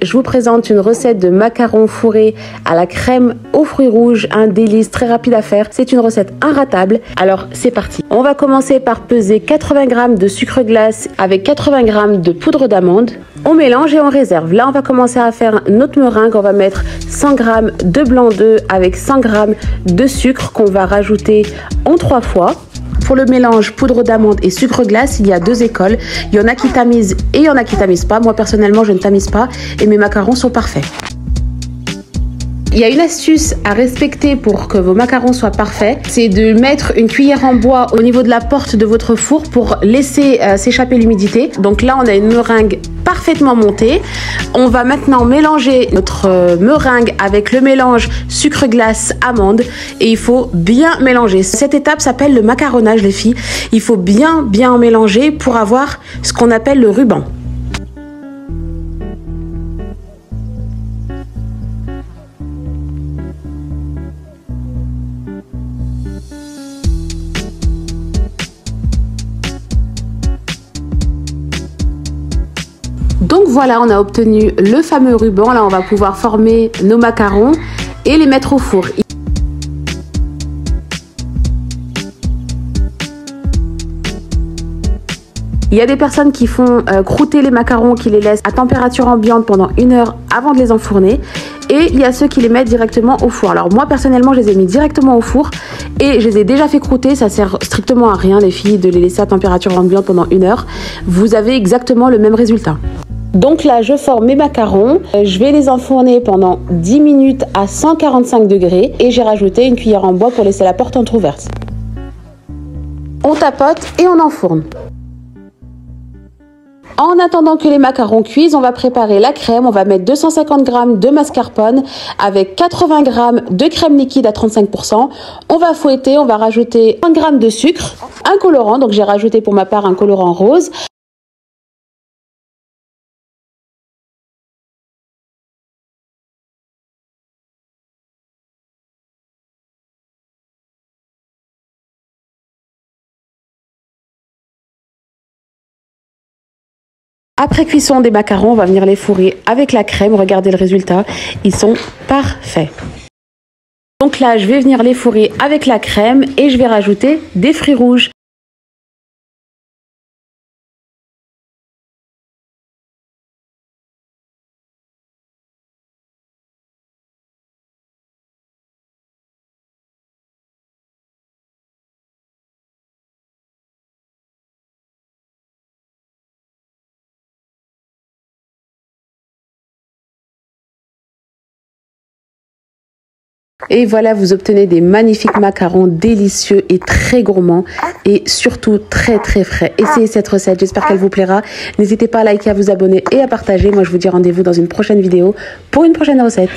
je vous présente une recette de macarons fourrés à la crème aux fruits rouges, un délice très rapide à faire. C'est une recette inratable. Alors c'est parti. On va commencer par peser 80 g de sucre glace avec 80 g de poudre d'amande. On mélange et on réserve. Là, on va commencer à faire notre meringue. On va mettre 100 g de blanc d'œuf avec 100 g de sucre qu'on va rajouter en 3 fois. Pour le mélange poudre d'amande et sucre glace, il y a 2 écoles. Il y en a qui tamisent et il y en a qui tamisent pas. Moi, personnellement, je ne tamise pas et mes macarons sont parfaits. Il y a une astuce à respecter pour que vos macarons soient parfaits, c'est de mettre une cuillère en bois au niveau de la porte de votre four pour laisser s'échapper l'humidité. Donc là, on a une meringue parfaitement montée. On va maintenant mélanger notre meringue avec le mélange sucre glace amande et il faut bien mélanger. Cette étape s'appelle le macaronnage, les filles. Il faut bien mélanger pour avoir ce qu'on appelle le ruban. Donc voilà, on a obtenu le fameux ruban. Là, on va pouvoir former nos macarons et les mettre au four. Il y a des personnes qui font croûter les macarons, qui les laissent à température ambiante pendant 1 heure avant de les enfourner. Et il y a ceux qui les mettent directement au four. Alors moi, personnellement, je les ai mis directement au four et je les ai déjà fait croûter. Ça sert strictement à rien, les filles, de les laisser à température ambiante pendant 1 heure. Vous avez exactement le même résultat. Donc là, je forme mes macarons. Je vais les enfourner pendant 10 minutes à 145 degrés et j'ai rajouté une cuillère en bois pour laisser la porte entrouverte. On tapote et on enfourne. En attendant que les macarons cuisent, on va préparer la crème. On va mettre 250 g de mascarpone avec 80 g de crème liquide à 35%. On va fouetter, on va rajouter 1 g de sucre, un colorant. Donc j'ai rajouté pour ma part un colorant rose. Après cuisson des macarons, on va venir les fourrer avec la crème. Regardez le résultat, ils sont parfaits. Donc là, je vais venir les fourrer avec la crème et je vais rajouter des fruits rouges. Et voilà, vous obtenez des magnifiques macarons délicieux et très gourmands et surtout très frais. Essayez cette recette, j'espère qu'elle vous plaira. N'hésitez pas à liker, à vous abonner et à partager. Moi, je vous dis rendez-vous dans une prochaine vidéo pour une prochaine recette.